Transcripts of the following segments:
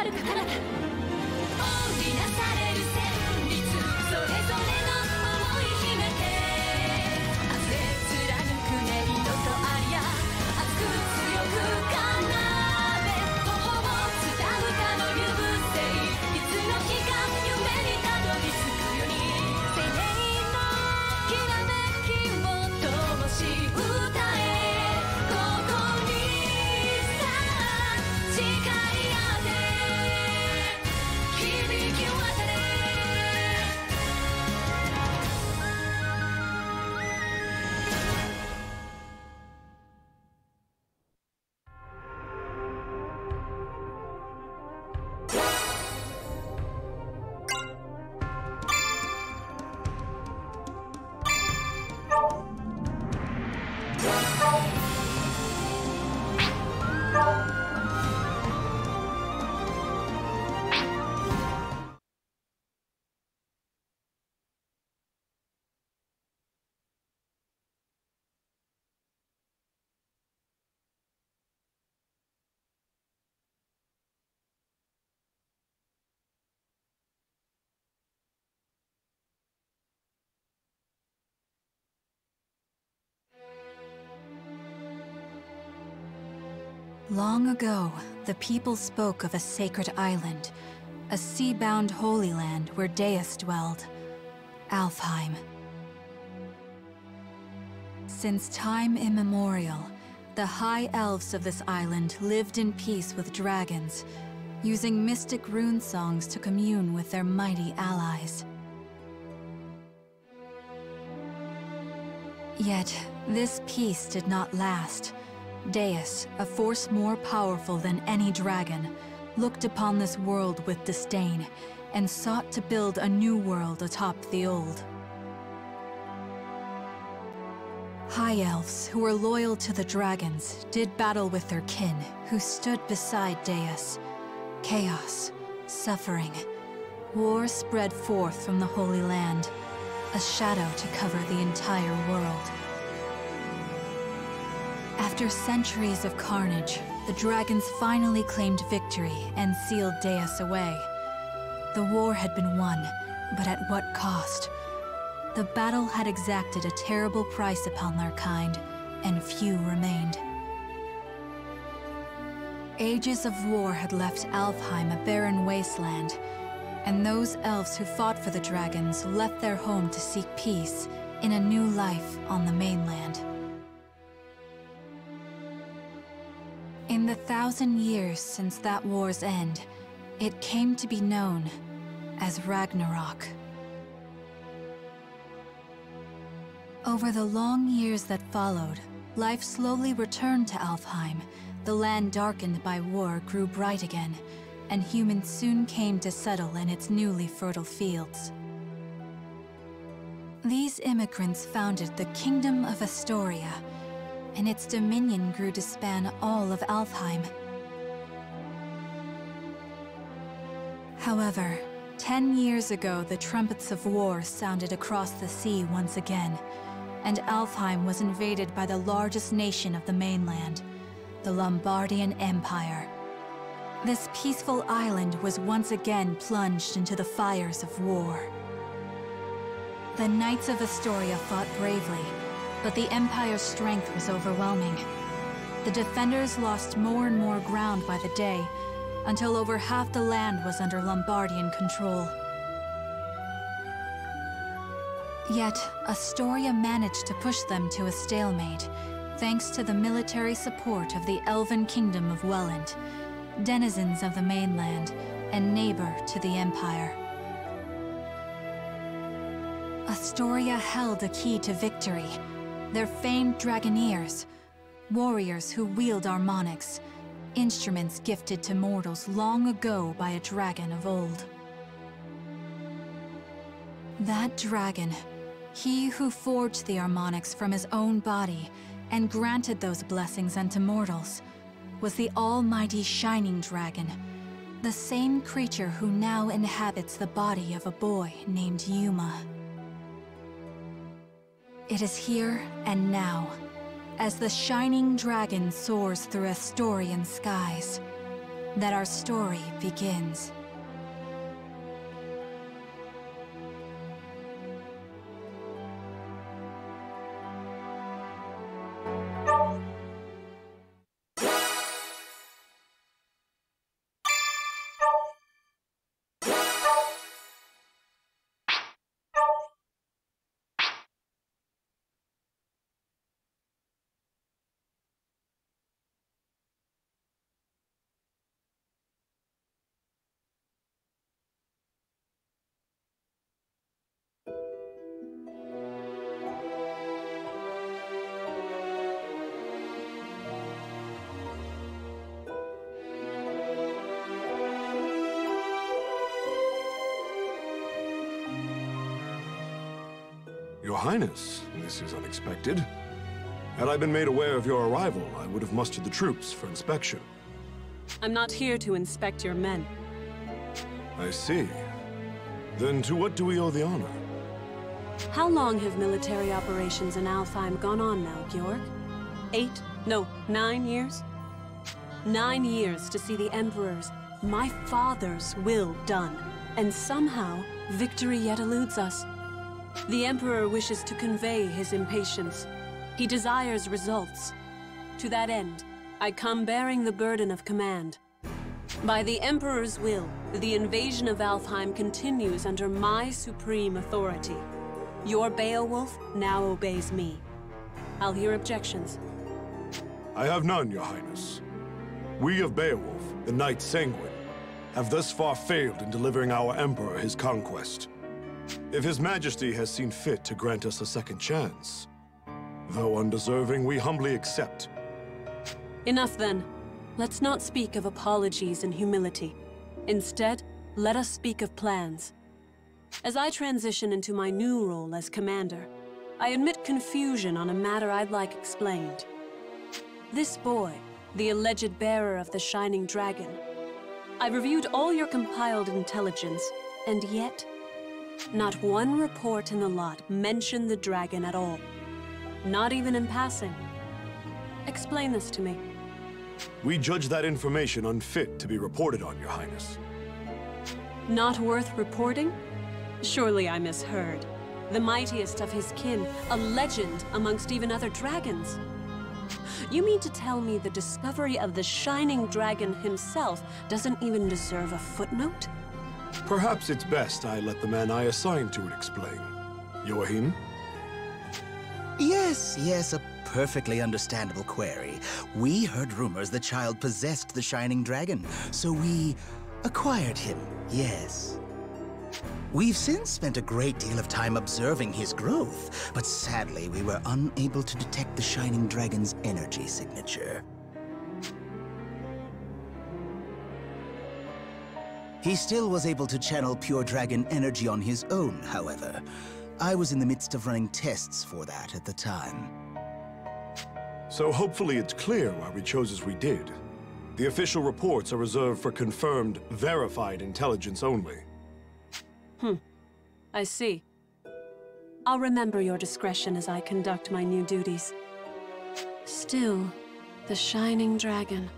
るか彼方織りなされる旋律それぞれの想い秘めて溢れ貫く音色とありゃ熱く強く奏で頬を伝うかの流星いつの日か夢にたどり着くように生命のきらめきを灯し歌えここにさあ誓い合って響き渡れLong ago, the people spoke of a sacred island, a sea-bound holy land where Deus dwelled, Alfheim. Since time immemorial, the high elves of this island lived in peace with dragons, using mystic rune songs to commune with their mighty allies. Yet, this peace did not last. Deus, a force more powerful than any dragon, looked upon this world with disdain and sought to build a new world atop the old. High elves, who were loyal to the dragons, did battle with their kin, who stood beside Deus. Chaos, suffering, war spread forth from the Holy Land, a shadow to cover the entire world. After centuries of carnage, the dragons finally claimed victory and sealed Deus away. The war had been won, but at what cost? The battle had exacted a terrible price upon their kind, and few remained. Ages of war had left Alfheim a barren wasteland, and those elves who fought for the dragons left their home to seek peace in a new life on the mainland. In the 1,000 years since that war's end, it came to be known as Ragnarok. Over the long years that followed, life slowly returned to Alfheim. The land darkened by war grew bright again, and humans soon came to settle in its newly fertile fields. These immigrants founded the Kingdom of Astoria, and its dominion grew to span all of Alfheim. However, 10 years ago, the trumpets of war sounded across the sea once again, and Alfheim was invaded by the largest nation of the mainland, the Lombardian Empire. This peaceful island was once again plunged into the fires of war. The Knights of Astoria fought bravely, but the Empire's strength was overwhelming. The defenders lost more and more ground by the day, until over half the land was under Lombardian control. Yet, Astoria managed to push them to a stalemate, thanks to the military support of the Elven Kingdom of Welland, denizens of the mainland, and neighbor to the Empire. Astoria held a key to victory. Their famed dragoneers, warriors who wield harmonics, instruments gifted to mortals long ago by a dragon of old. That dragon, he who forged the harmonics from his own body and granted those blessings unto mortals, was the almighty Shining Dragon, the same creature who now inhabits the body of a boy named Yuma. It is here and now, as the Shining Dragon soars through Astorian skies. that our story begins. Your Highness, this is unexpected. Had I been made aware of your arrival, I would have mustered the troops for inspection. I'm not here to inspect your men. I see. Then to what do we owe the honor? How long have military operations in Alfheim gone on now, Georg? 8? No, 9 years? 9 years to see the Emperor's, my father's, will done. And somehow, victory yet eludes us. The Emperor wishes to convey his impatience. He desires results. To that end, I come bearing the burden of command. By the Emperor's will, the invasion of Alfheim continues under my supreme authority. Your Beowulf now obeys me. I'll hear objections. I have none, Your Highness. We of Beowulf, the Knight Sanguine, have thus far failed in delivering our Emperor his conquest. If His Majesty has seen fit to grant us a second chance, though undeserving, we humbly accept. Enough then. Let's not speak of apologies and humility. Instead, let us speak of plans. As I transition into my new role as commander, I admit confusion on a matter I'd like explained. This boy, the alleged bearer of the Shining Dragon, I've reviewed all your compiled intelligence, and yet, not one report in the lot mentioned the dragon at all. Not even in passing. Explain this to me. We judge that information unfit to be reported on, Your Highness. Not worth reporting? Surely I misheard. The mightiest of his kin, a legend amongst even other dragons. You mean to tell me the discovery of the Shining Dragon himself doesn't even deserve a footnote? Perhaps it's best I let the man I assigned to it explain. Joachim? Yes, a perfectly understandable query. We heard rumors the child possessed the Shining Dragon, so we acquired him, yes. We've since spent a great deal of time observing his growth, but sadly we were unable to detect the Shining Dragon's energy signature. He still was able to channel pure dragon energy on his own, however. I was in the midst of running tests for that at the time. So hopefully it's clear why we chose as we did. The official reports are reserved for confirmed, verified intelligence only. I see. I'll remember your discretion as I conduct my new duties. Still, the Shining Dragon.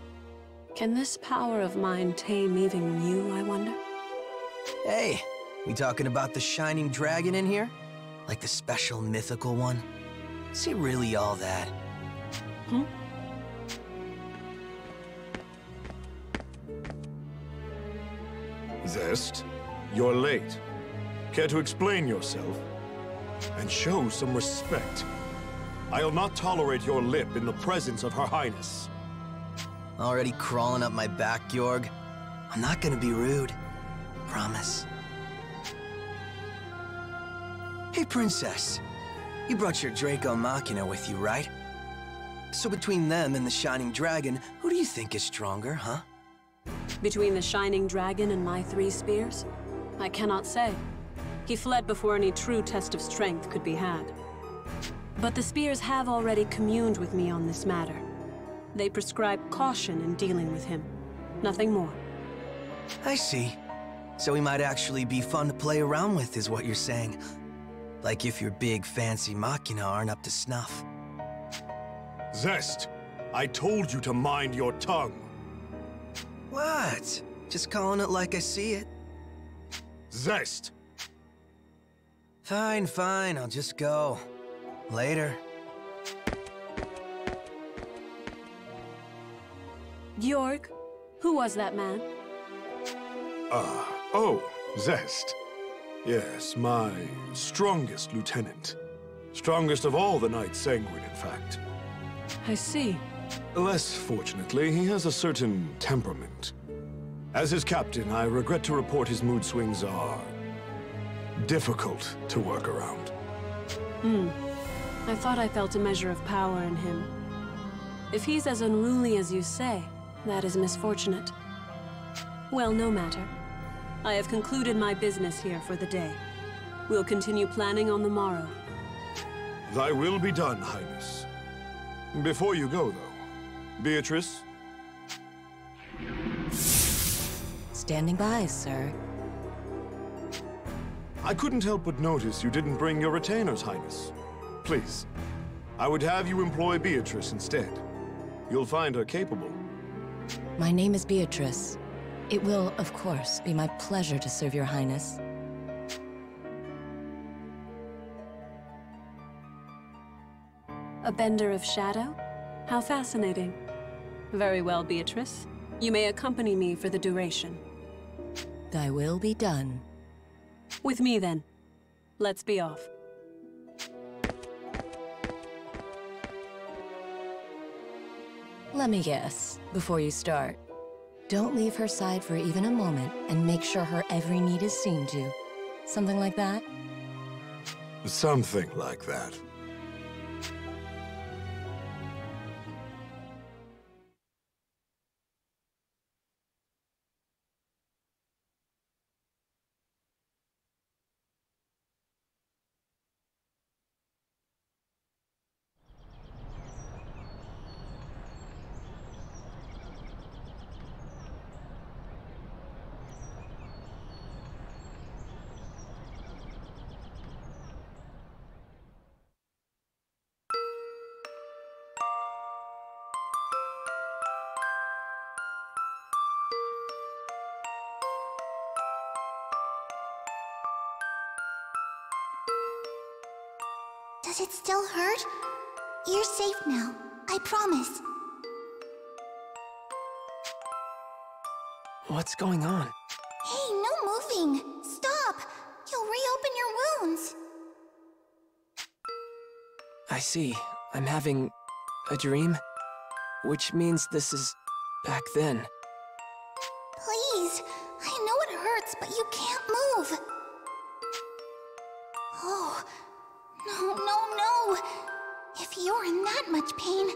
Can this power of mine tame even you, I wonder? Hey, we talking about the Shining Dragon in here? Like the special mythical one? Is he really all that? Zest, you're late. Care to explain yourself? And show some respect. I'll not tolerate your lip in the presence of Her Highness. Already crawling up my back, Georg? I'm not gonna be rude. Promise. Hey, Princess. You brought your Draco Machina with you, right? So between them and the Shining Dragon, who do you think is stronger, huh? Between the Shining Dragon and my 3 spears? I cannot say. He fled before any true test of strength could be had. But the spears have already communed with me on this matter. They prescribe caution in dealing with him. Nothing more. I see. So he might actually be fun to play around with, is what you're saying. Like if your big fancy Machina aren't up to snuff. Zest, I told you to mind your tongue. What? Just calling it like I see it. Zest! Fine, fine, I'll just go. Later. Georg, who was that man? Oh, Zest. Yes, my strongest lieutenant. Strongest of all the Knights Sanguine, in fact. I see. Less fortunately, he has a certain temperament. As his captain, I regret to report his mood swings are difficult to work around. I thought I felt a measure of power in him. If he's as unruly as you say, that is misfortunate. Well, no matter. I have concluded my business here for the day. We'll continue planning on the morrow. Thy will be done, Highness. Before you go, though, Beatrice? Standing by, sir. I couldn't help but notice you didn't bring your retainers, Highness. Please, I would have you employ Beatrice instead. You'll find her capable. My name is Beatrice. It will, of course, be my pleasure to serve your highness. A bender of shadow? How fascinating. Very well, Beatrice. You may accompany me for the duration. Thy will be done. With me, then. Let's be off. Let me guess, before you start. Don't leave her side for even a moment, and make sure her every need is seen to. Something like that? Something like that. Does it still hurt? You're safe now. I promise. What's going on? Hey, no moving! Stop! You'll reopen your wounds! I see. I'm having a dream? Which means this is back then. Please! I know it hurts, but you can't move! Oh, no, no, no! If you're in that much pain...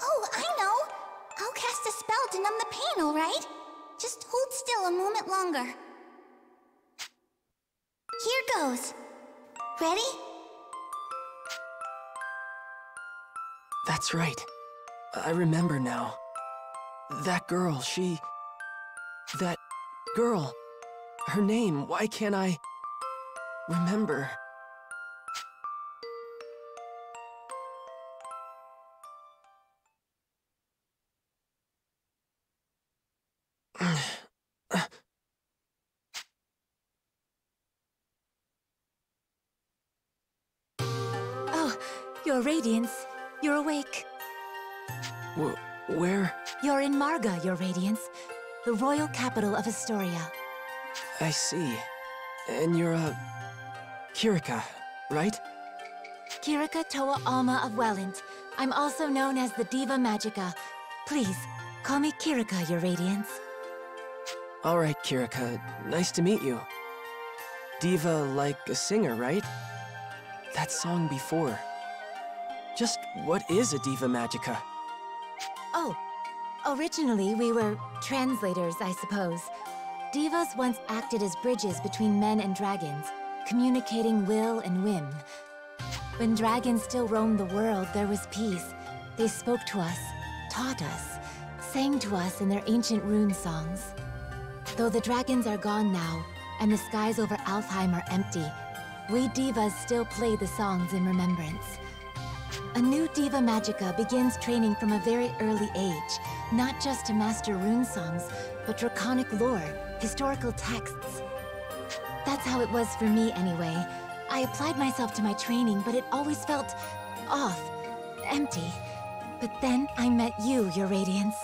Oh, I know! I'll cast a spell to numb the pain, alright? Just hold still a moment longer. Here goes. Ready? That's right. I remember now. That girl, that girl. Her name, why can't I remember? Oh, Your Radiance. You're awake. Where? You're in Marga, Your Radiance. The royal capital of Astoria. I see. And you're Kirika, right? Kirika Toa Alma of Welland. I'm also known as the Diva Magica. Please, call me Kirika, Your Radiance. All right, Kirika. Nice to meet you. Diva like a singer, right? That song before. Just what is a Diva Magica? Oh, originally we were translators, I suppose. Divas once acted as bridges between men and dragons, communicating will and whim. When dragons still roamed the world, there was peace. They spoke to us, taught us, sang to us in their ancient rune songs. Though the dragons are gone now, and the skies over Alfheim are empty, we divas still play the songs in remembrance. A new Diva Magica begins training from a very early age, Not just to master rune songs, but draconic lore, historical texts. That's how it was for me anyway. I applied myself to my training, but it always felt off, empty. But then I met you, Your Radiance.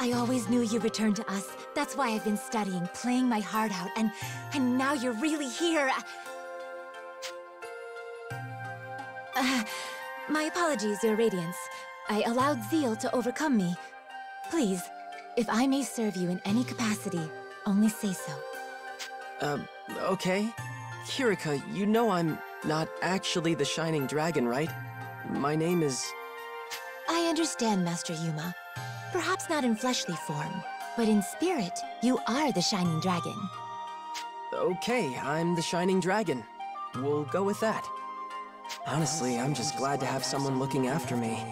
I always knew you'd return to us. That's why I've been studying, playing my heart out, and now you're really here. My apologies, Your Radiance. I allowed zeal to overcome me. Please, if I may serve you in any capacity, only say so. Okay. Kirika, you know I'm not actually the Shining Dragon, right? My name is... I understand, Master Yuma. Perhaps not in fleshly form, but in spirit, you are the Shining Dragon. Okay, I'm the Shining Dragon. We'll go with that. Honestly, I'm just glad to have someone looking after me.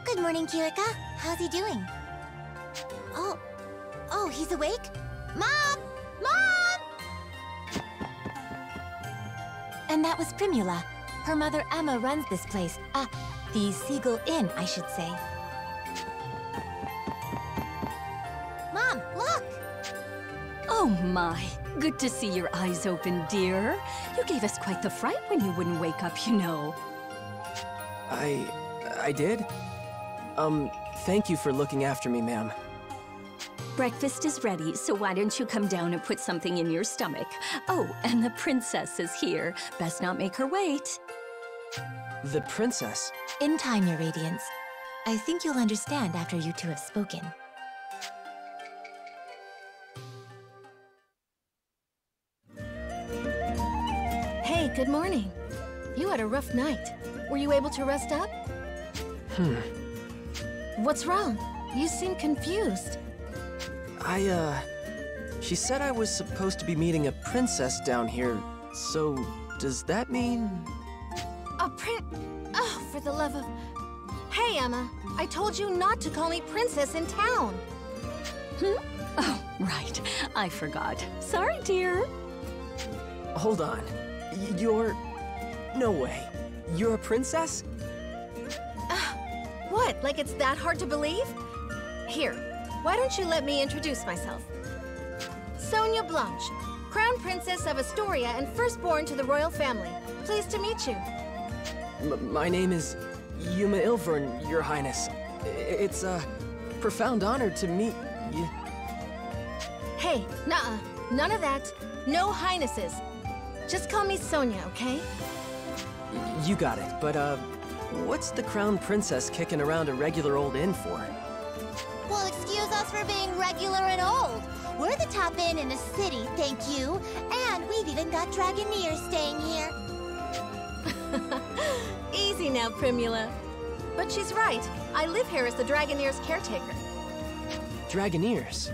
Good morning, Kirika. How's he doing? Oh, he's awake? Mom! Mom! And that was Primula. Her mother Emma runs this place. The Seagull Inn, I should say. Mom, look! Oh my, good to see your eyes open, dear. You gave us quite the fright when you wouldn't wake up, you know. I did? Thank you for looking after me, ma'am. Breakfast is ready, so why don't you come down and put something in your stomach? Oh, and the princess is here. Best not make her wait. The princess? In time, Your Radiance. I think you'll understand after you two have spoken. Hey, good morning. You had a rough night. Were you able to rest up? What's wrong? You seem confused. She said I was supposed to be meeting a princess down here, so does that mean... Oh, for the love of... Hey, Emma, I told you not to call me princess in town. Oh, right. I forgot. Sorry, dear. Hold on. You're... No way. You're a princess? What, like it's that hard to believe? Here, why don't you let me introduce myself? Sonia Blanche, Crown Princess of Astoria and firstborn to the royal family. Pleased to meet you. My name is Yuma Ilvern, Your Highness. It's a profound honor to meet you. Hey, nuh-uh. None of that. No highnesses. Just call me Sonia, okay? You got it, but what's the Crown Princess kicking around a regular old inn for? Well, excuse us for being regular and old. We're the top inn in the city, thank you. And we've even got Dragoneers staying here. Easy now, Primula. But she's right. I live here as the Dragoneers' caretaker. Dragoneers?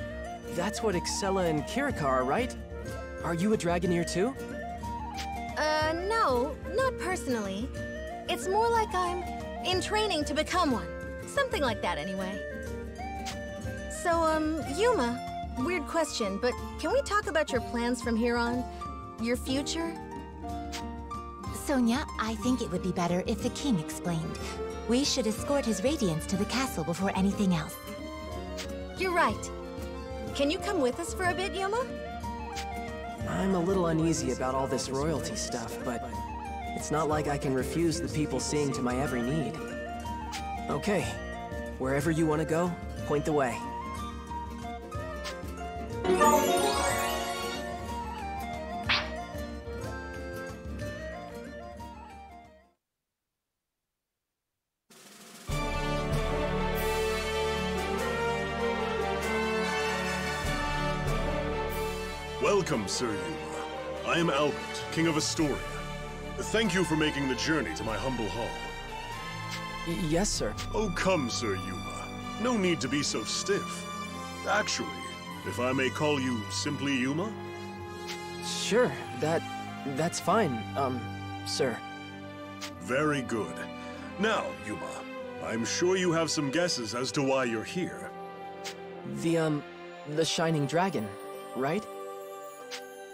That's what Excella and Kirika are, right? Are you a Dragoneer too? No, not personally. It's more like I'm in training to become one. Something like that, anyway. So, Yuma, weird question, but can we talk about your plans from here on? Your future? Sonia, I think it would be better if the king explained. We should escort his radiance to the castle before anything else. You're right. Can you come with us for a bit, Yuma? I'm a little uneasy about all this royalty stuff, but it's not like I can refuse the people seeing to my every need. Okay, wherever you want to go, point the way. Welcome, Sir Yuma. I am Albert, King of Astoria. Thank you for making the journey to my humble hall. Yes, sir. Oh, come, Sir Yuma. No need to be so stiff. Actually, if I may call you simply Yuma? Sure, that's fine, sir. Very good. Now, Yuma, I'm sure you have some guesses as to why you're here. The Shining Dragon, right?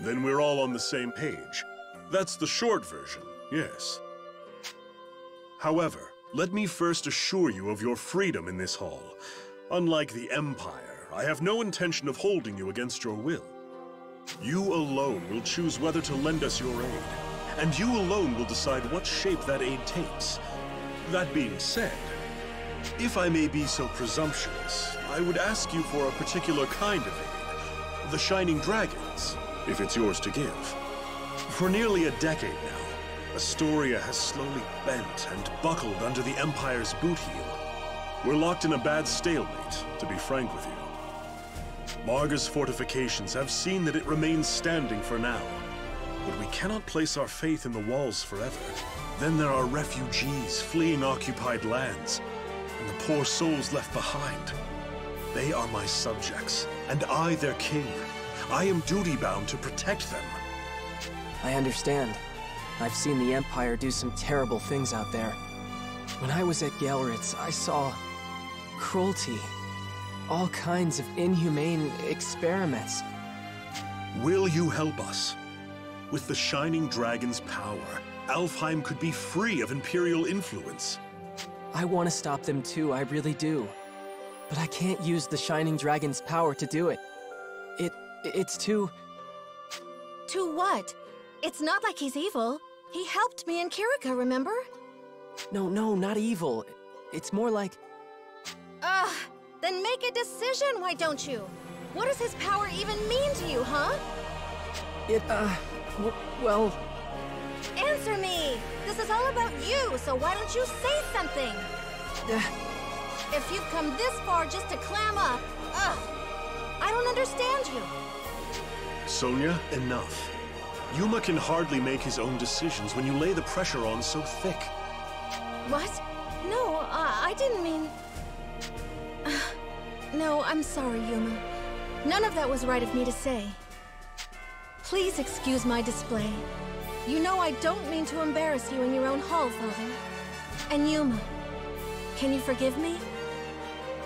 Then we're all on the same page. That's the short version. Yes. However, let me first assure you of your freedom in this hall. Unlike the Empire, I have no intention of holding you against your will. You alone will choose whether to lend us your aid, and you alone will decide what shape that aid takes. That being said, if I may be so presumptuous, I would ask you for a particular kind of aid. The Shining Dragons, if it's yours to give. For nearly a decade now, Astoria has slowly bent and buckled under the Empire's boot heel. We're locked in a bad stalemate, to be frank with you. Marga's fortifications have seen that it remains standing for now, but we cannot place our faith in the walls forever. Then there are refugees fleeing occupied lands, and the poor souls left behind. They are my subjects, and I their king. I am duty-bound to protect them. I understand. I've seen the Empire do some terrible things out there. When I was at Gelritz, I saw cruelty. All kinds of inhumane experiments. Will you help us? With the Shining Dragon's power, Alfheim could be free of Imperial influence. I want to stop them too, I really do. But I can't use the Shining Dragon's power to do it. It's too... To what? It's not like he's evil. He helped me and Kirika, remember? No, not evil. It's more like... Ugh! Then make a decision, why don't you? What does his power even mean to you, huh? Well... Answer me! This is all about you, so why don't you say something? If you've come this far just to clam up, I don't understand you. Sonia, enough. Yuma can hardly make his own decisions when you lay the pressure on so thick. What? No, I didn't mean... No, I'm sorry, Yuma. None of that was right of me to say. Please excuse my display. You know I don't mean to embarrass you in your own hall, Father. And Yuma, can you forgive me?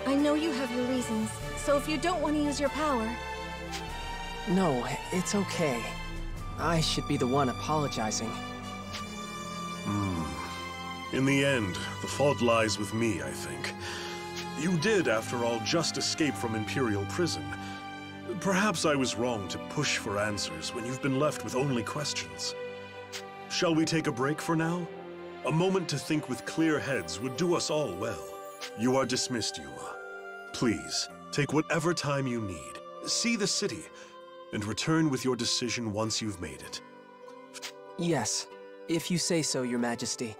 I know you have your reasons, so if you don't want to use your power... No, it's okay. I should be the one apologizing. In the end, the fault lies with me, I think. You did, after all, just escape from Imperial prison. Perhaps I was wrong to push for answers when you've been left with only questions. Shall we take a break for now? A moment to think with clear heads would do us all well. You are dismissed, Yuma. Please, take whatever time you need. See the city, and return with your decision once you've made it. Yes, if you say so, Your Majesty.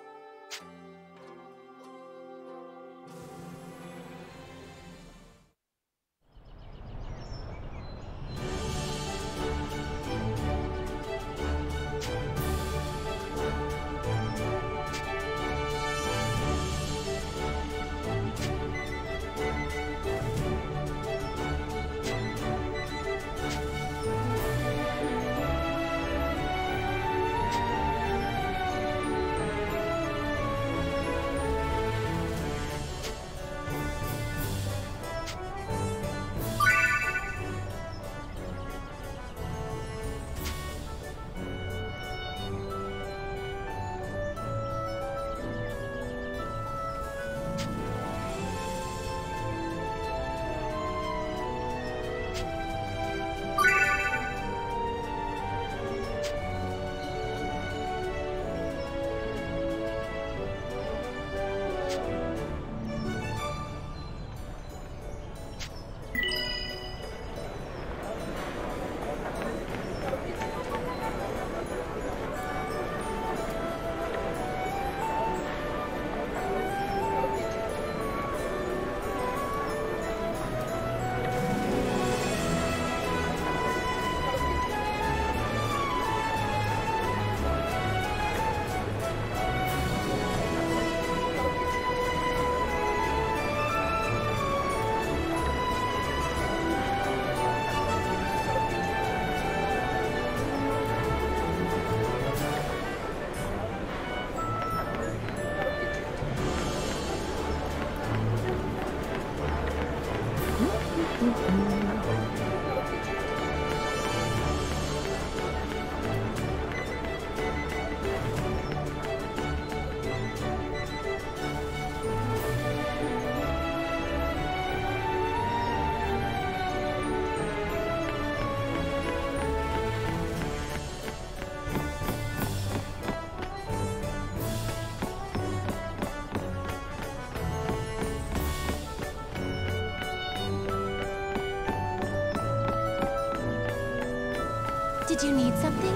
Did you need something?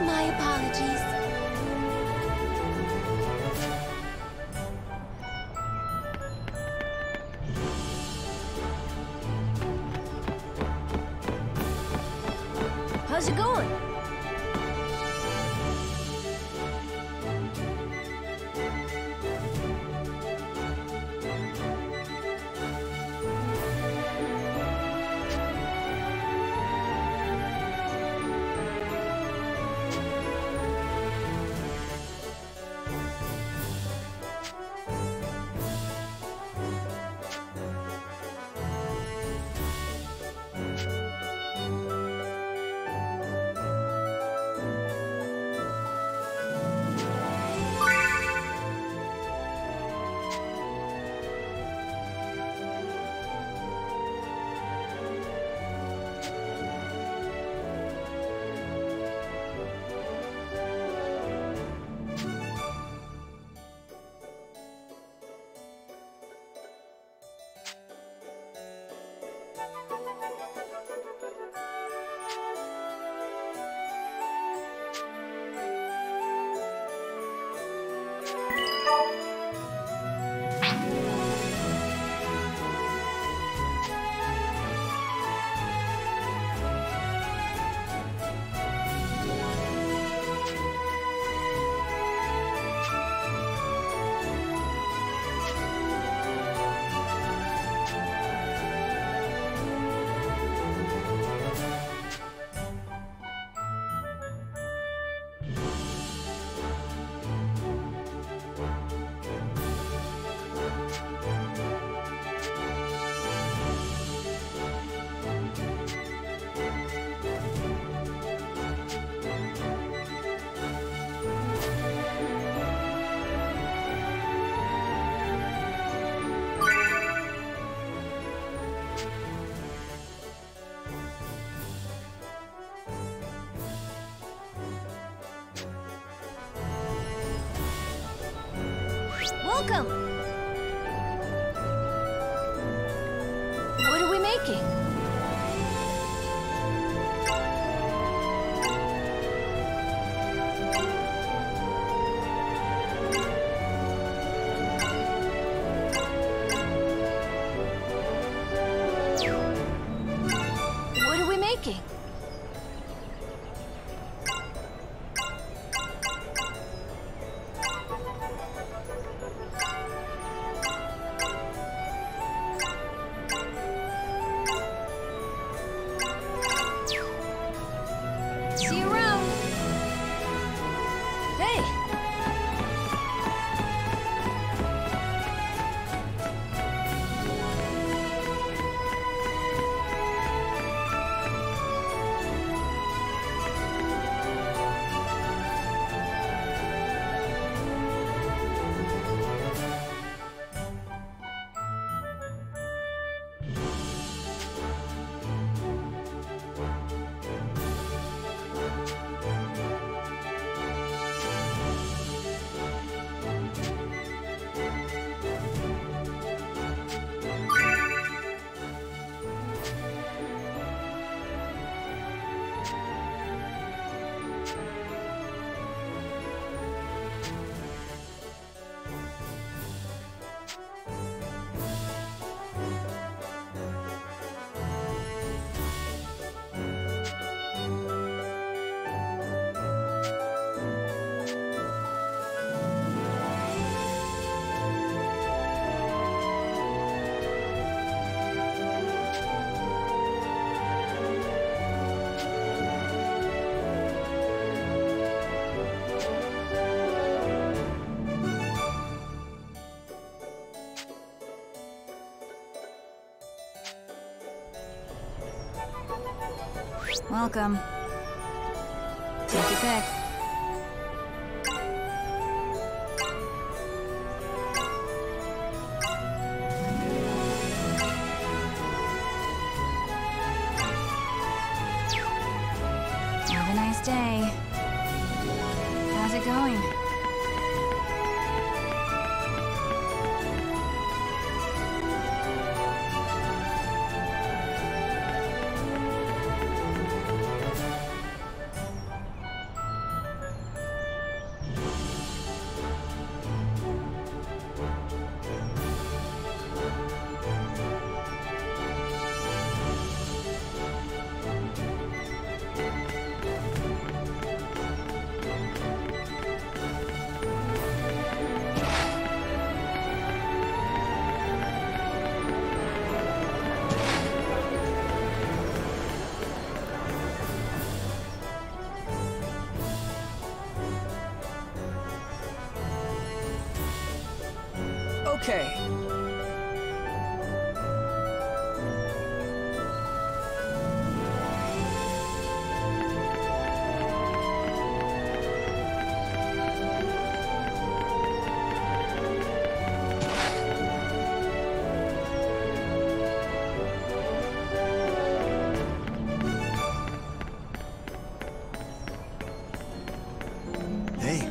My apologies. How's it going? Welcome! What are we making? What are we making? See you around. Hey! Welcome. Take your pick. Have a nice day. How's it going? Okay. Hey.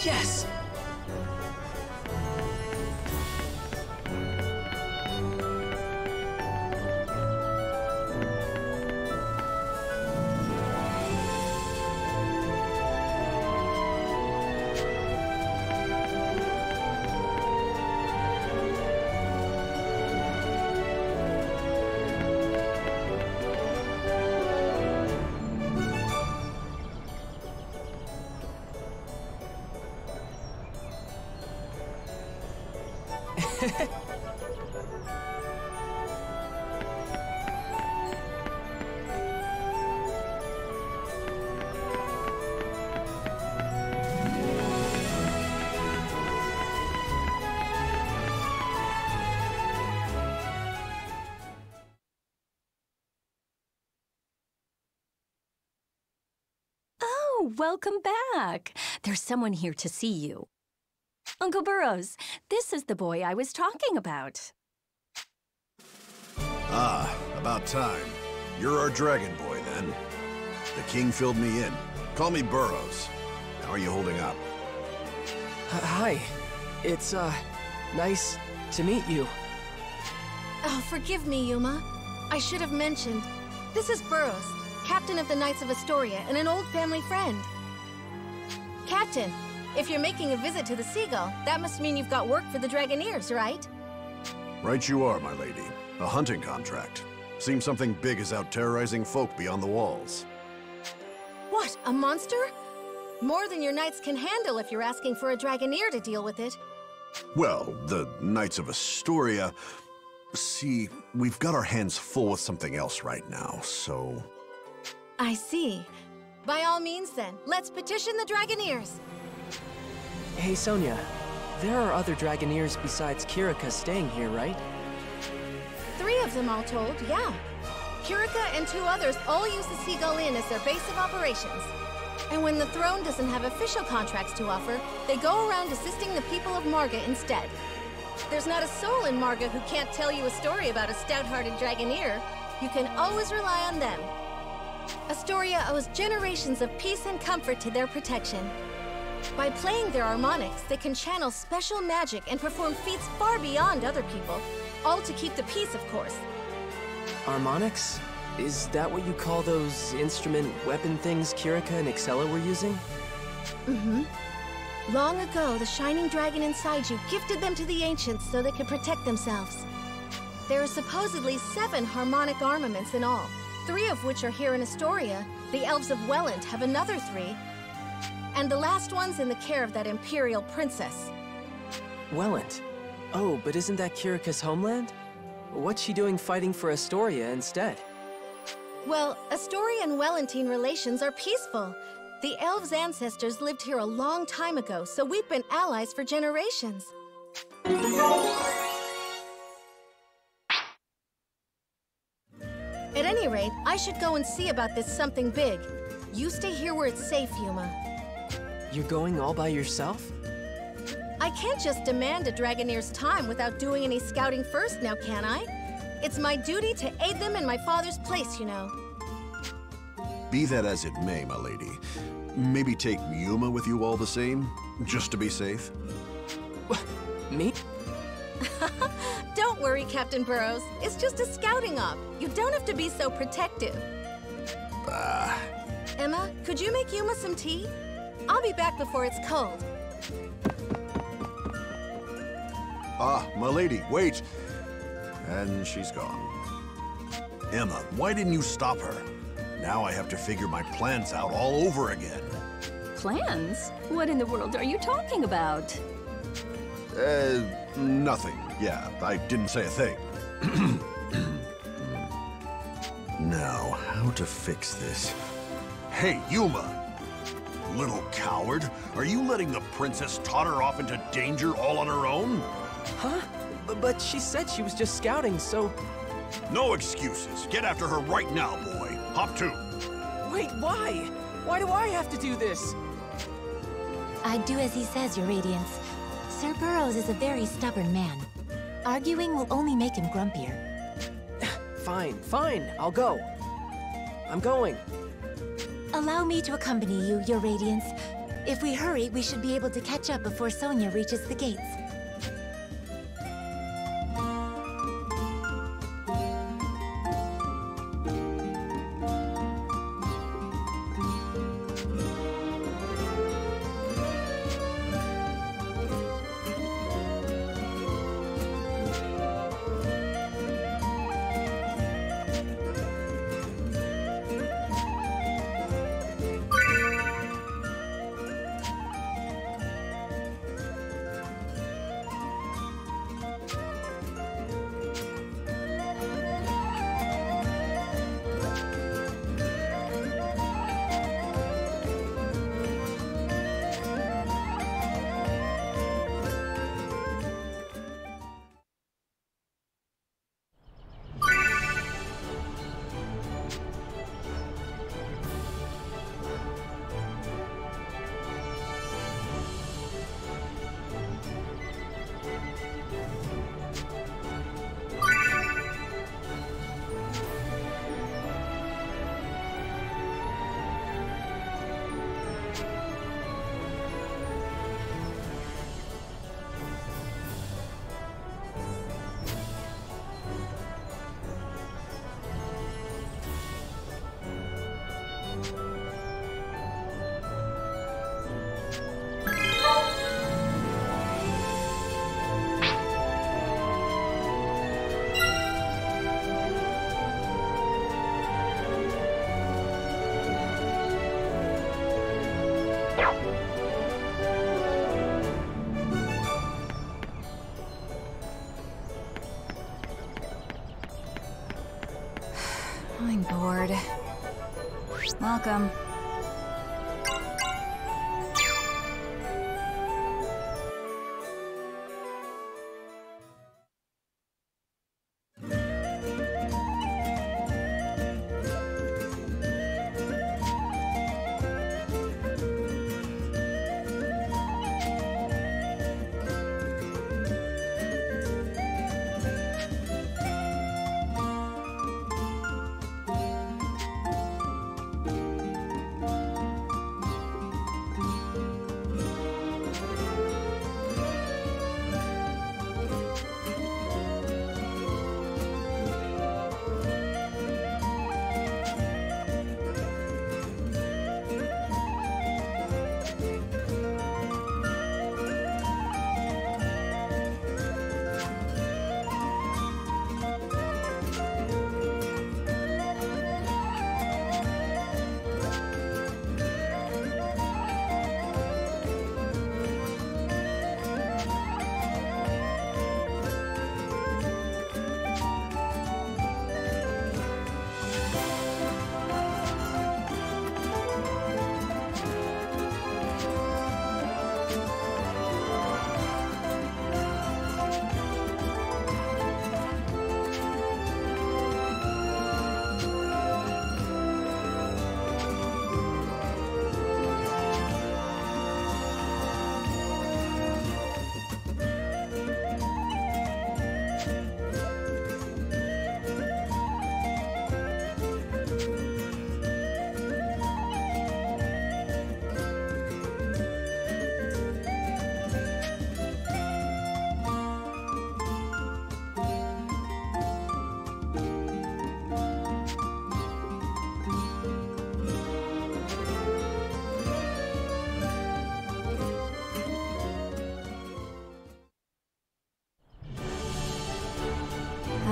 Yes! Oh, welcome back. There's someone here to see you. Uncle Burrows, this is the boy I was talking about. Ah, about time. You're our dragon boy, then. The king filled me in. Call me Burrows. How are you holding up? Hi. It's, nice to meet you. Oh, forgive me, Yuma. I should have mentioned. This is Burrows, captain of the Knights of Astoria and an old family friend. Captain, if you're making a visit to the Seagull, that must mean you've got work for the Dragoneers, right? Right you are, my lady. A hunting contract. Seems something big is out terrorizing folk beyond the walls. What, a monster? More than your knights can handle if you're asking for a Dragoneer to deal with it. Well, the Knights of Astoria... See, we've got our hands full with something else right now, so... I see. By all means, then, let's petition the Dragoneers. Hey, Sonia. There are other Dragoneers besides Kirika staying here, right? 3 of them, all told, yeah. Kirika and 2 others all use the Seagull Inn as their base of operations. And when the throne doesn't have official contracts to offer, they go around assisting the people of Marga instead. There's not a soul in Marga who can't tell you a story about a stout-hearted Dragoneer. You can always rely on them. Astoria owes generations of peace and comfort to their protection. By playing their harmonics, they can channel special magic and perform feats far beyond other people. All to keep the peace, of course. Harmonics? Is that what you call those instrument weapon things Kirika and Excella were using? Mm-hmm. Long ago, the shining dragon inside you gifted them to the ancients so they could protect themselves. There are supposedly 7 harmonic armaments in all, 3 of which are here in Astoria. The elves of Welland have another 3. And the last one's in the care of that imperial princess. Welland? Oh, but isn't that Kirika's homeland? What's she doing fighting for Astoria instead? Well, Astoria and Wellentine relations are peaceful. The elves' ancestors lived here a long time ago, so we've been allies for generations. At any rate, I should go and see about this something big. You stay here where it's safe, Yuma. You're going all by yourself? I can't just demand a Dragoneer's time without doing any scouting first now, can I? It's my duty to aid them in my father's place, you know. Be that as it may, my lady. Maybe take Yuma with you all the same, just to be safe? Me? Don't worry, Captain Burrows. It's just a scouting op. You don't have to be so protective. Emma, could you make Yuma some tea? I'll be back before it's cold. Ah, my lady, wait. And she's gone. Emma, why didn't you stop her? Now I have to figure my plans out all over again. Plans? What in the world are you talking about? Nothing. Yeah, I didn't say a thing. Now, how to fix this? Hey, Yuma! Little coward, are you letting the princess totter off into danger all on her own? Huh? But she said she was just scouting, so... No excuses. Get after her right now, boy. Hop to. Wait, why? Why do I have to do this? I'd do as he says, Your Radiance. Sir Burrows is a very stubborn man. Arguing will only make him grumpier. Fine, I'll go. I'm going. Allow me to accompany you, Your Radiance. If we hurry, we should be able to catch up before Sonia reaches the gates. I'm bored. Welcome.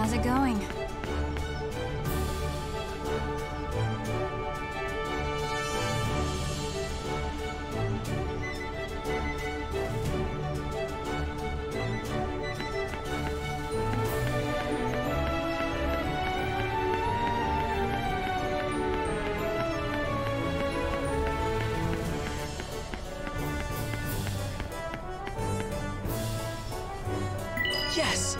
How's it going? Yes!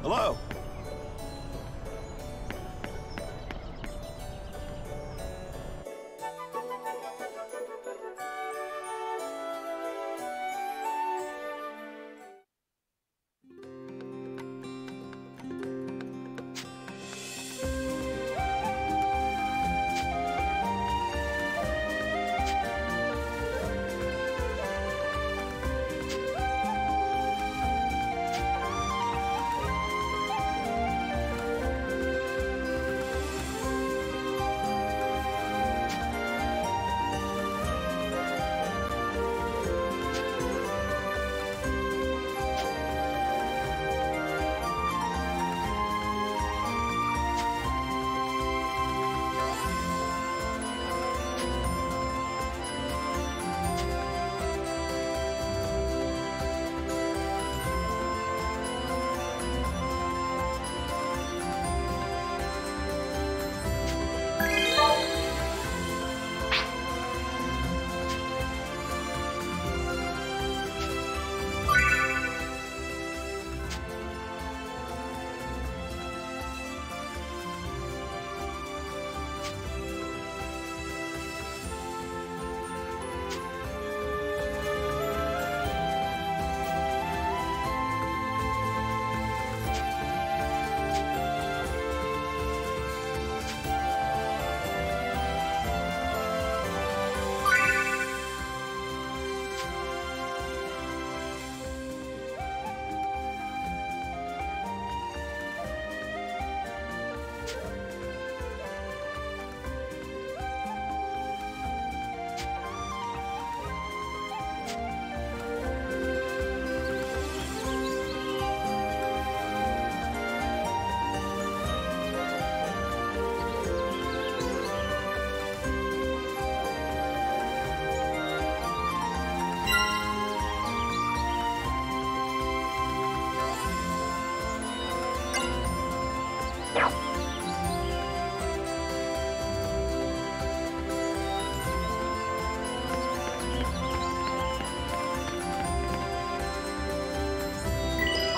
Hello.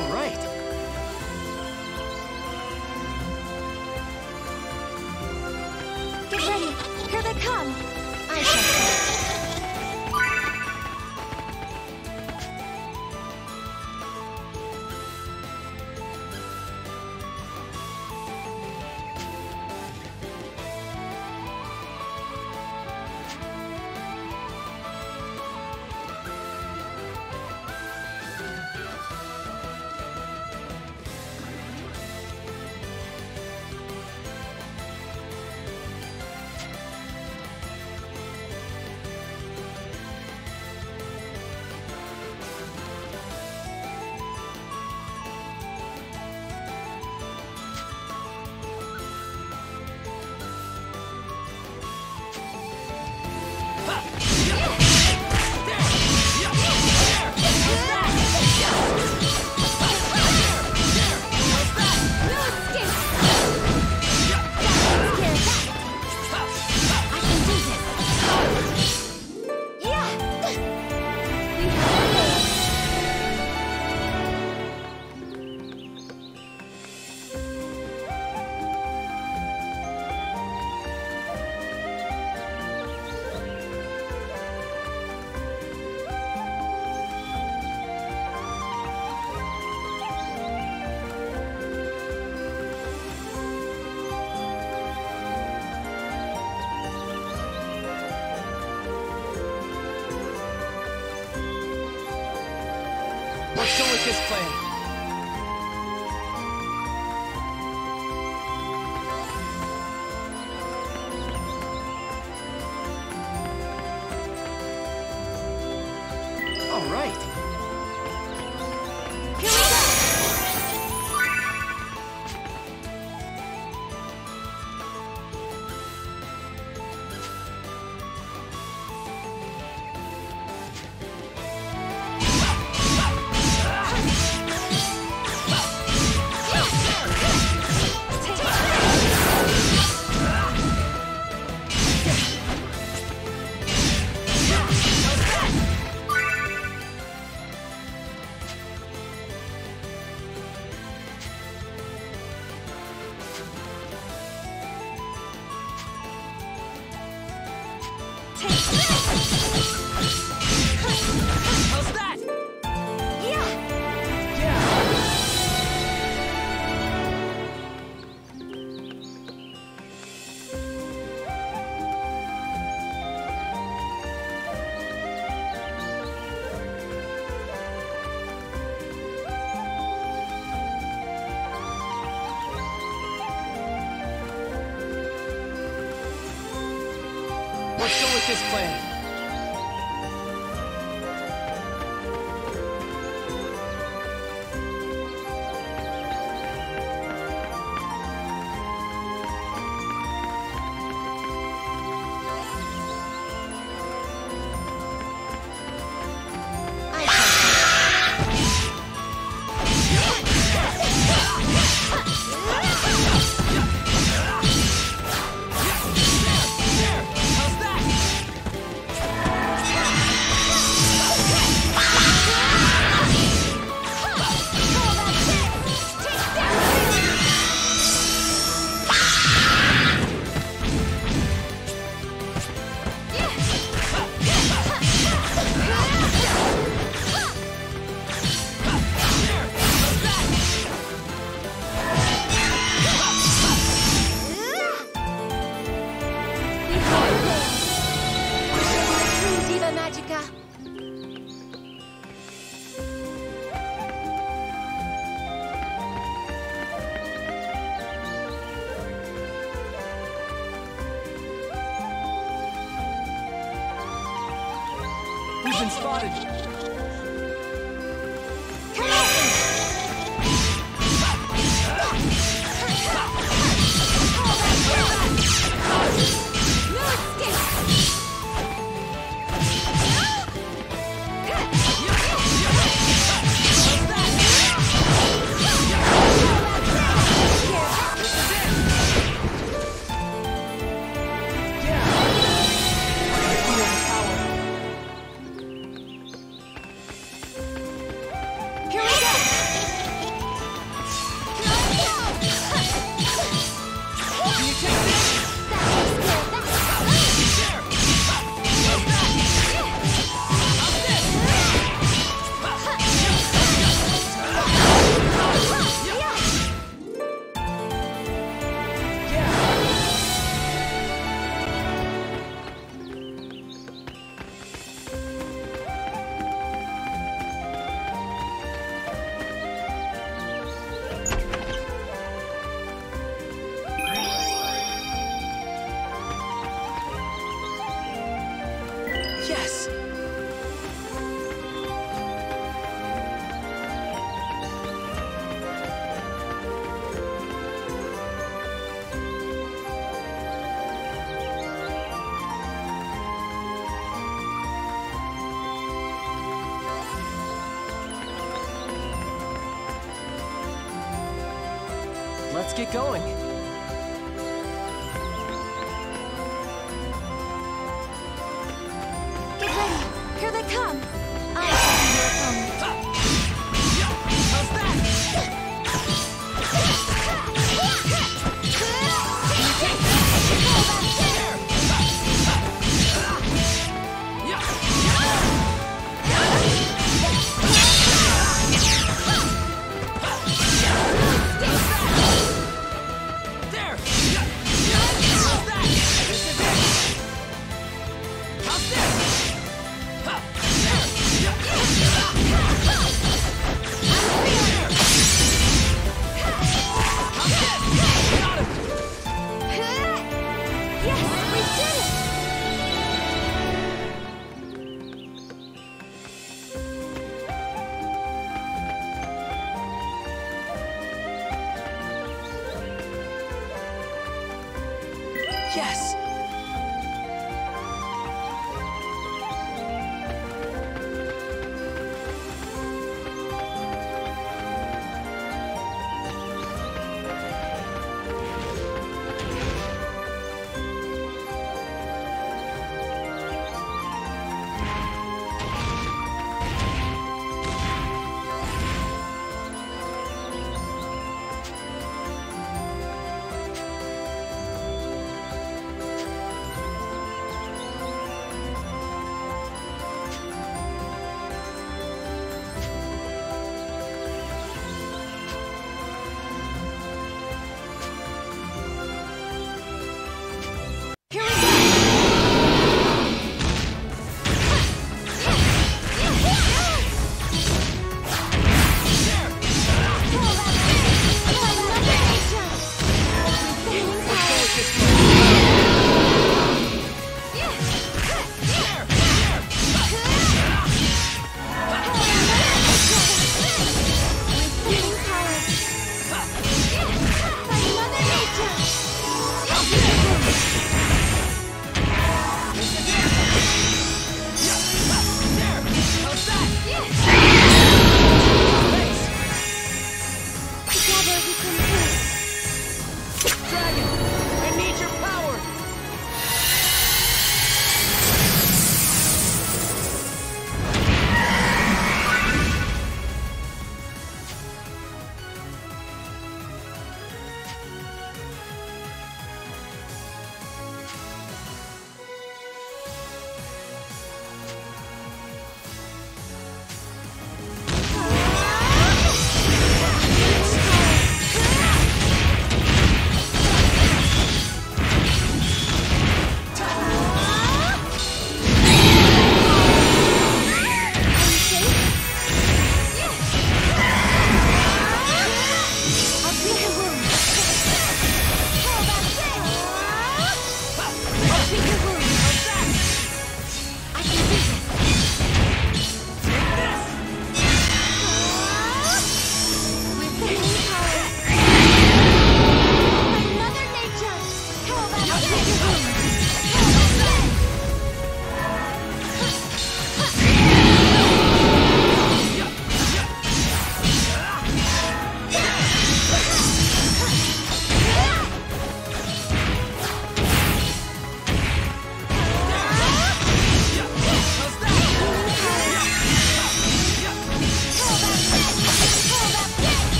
All right. Get ready. Here they come. I shall fight. Let's go with this plan. All right. Here we go. How's that? Yeah. Let's go with this plan. We've been spotted. let's get going. Get ready. Here they come. I shall be your opponent. How's that? Yes!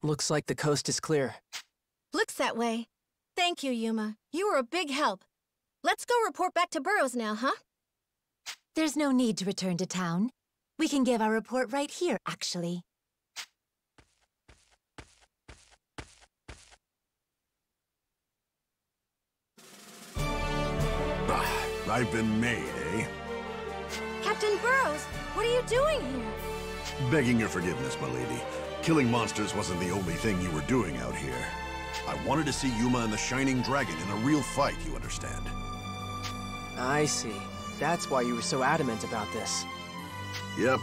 Looks like the coast is clear. Looks that way. Thank you, Yuma. You were a big help. Let's go report back to Burrows now, huh? There's no need to return to town. We can give our report right here, actually. I've been made, eh? Captain Burrows, what are you doing here? Begging your forgiveness, my lady. Killing monsters wasn't the only thing you were doing out here. I wanted to see Yuma and the Shining Dragon in a real fight, you understand? I see. That's why you were so adamant about this. Yep.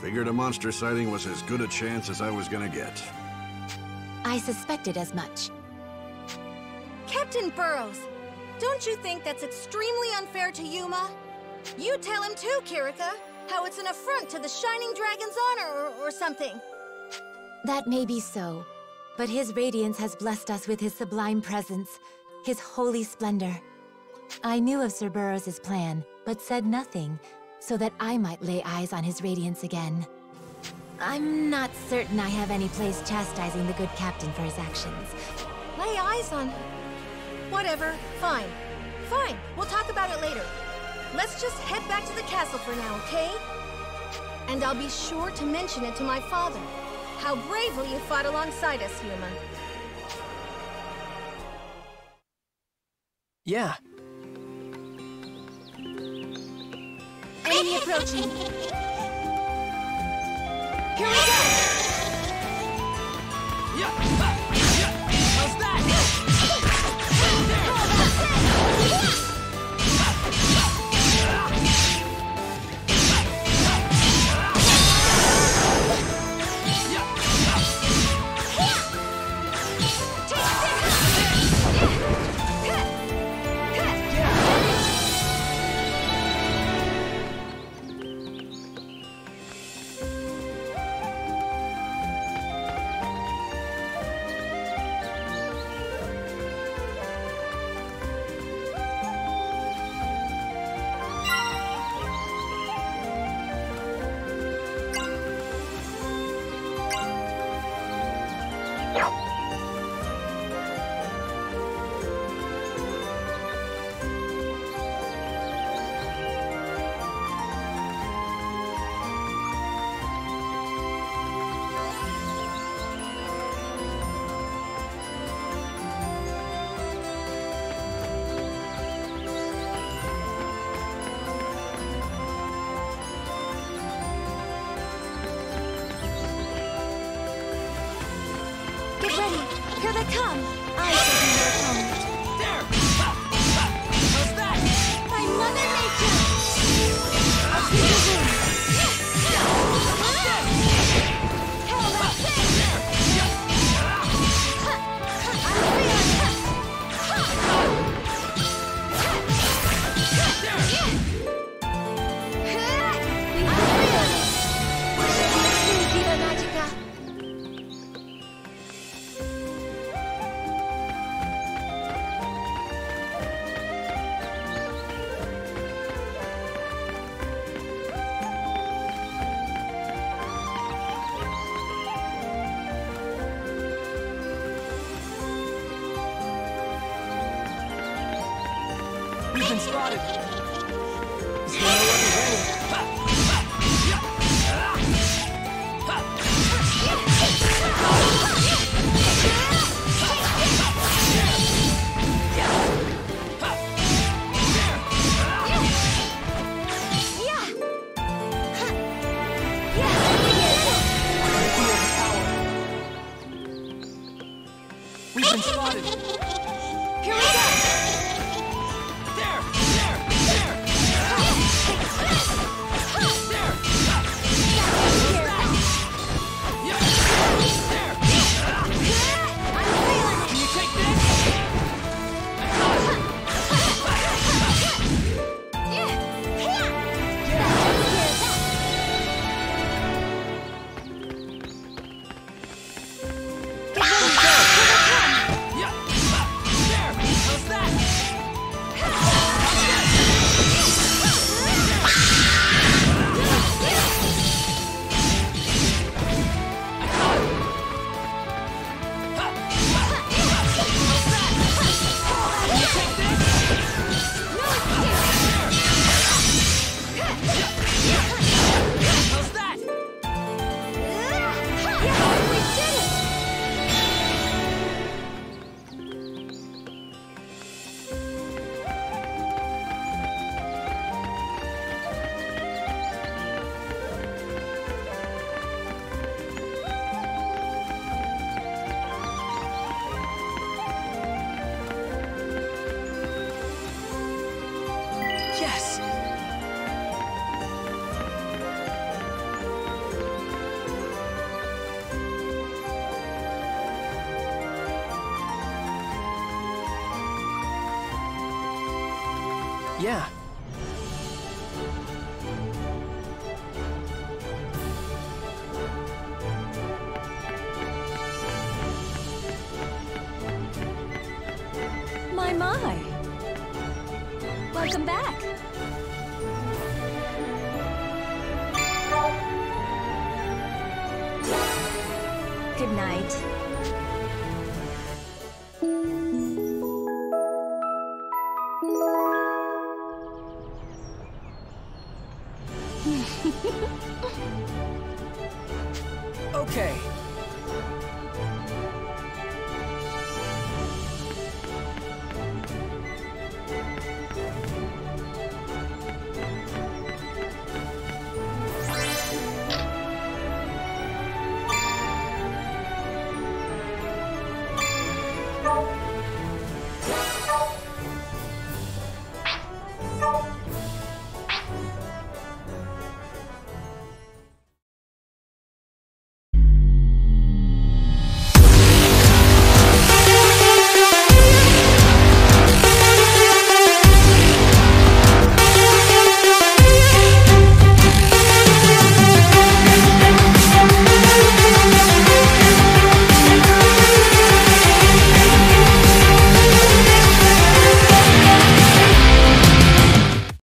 Figured a monster sighting was as good a chance as I was gonna get. I suspected as much. Captain Burrows, don't you think that's extremely unfair to Yuma? You tell him too, Kirika, how it's an affront to the Shining Dragon's honor or something. That may be so, but his radiance has blessed us with his sublime presence, his holy splendor. I knew of Sir Burrows' plan, but said nothing, so that I might lay eyes on his radiance again. I'm not certain I have any place chastising the good captain for his actions. Lay eyes on... Whatever, fine. Fine, we'll talk about it later. Let's just head back to the castle for now, okay? And I'll be sure to mention it to my father. How bravely you fought alongside us, Yuma. Yeah. Enemy approaching. Here we go! How's that? Get ready! Here they come! I shall be your opponent. There! How's that? By Mother Nature! I'll see you soon! Hell, that's it! Diva Magica! We've been spotted. Is there no other way? We've been spotted. Here we go! There! Yes! Yeah. My. Welcome back. Good night. Okay.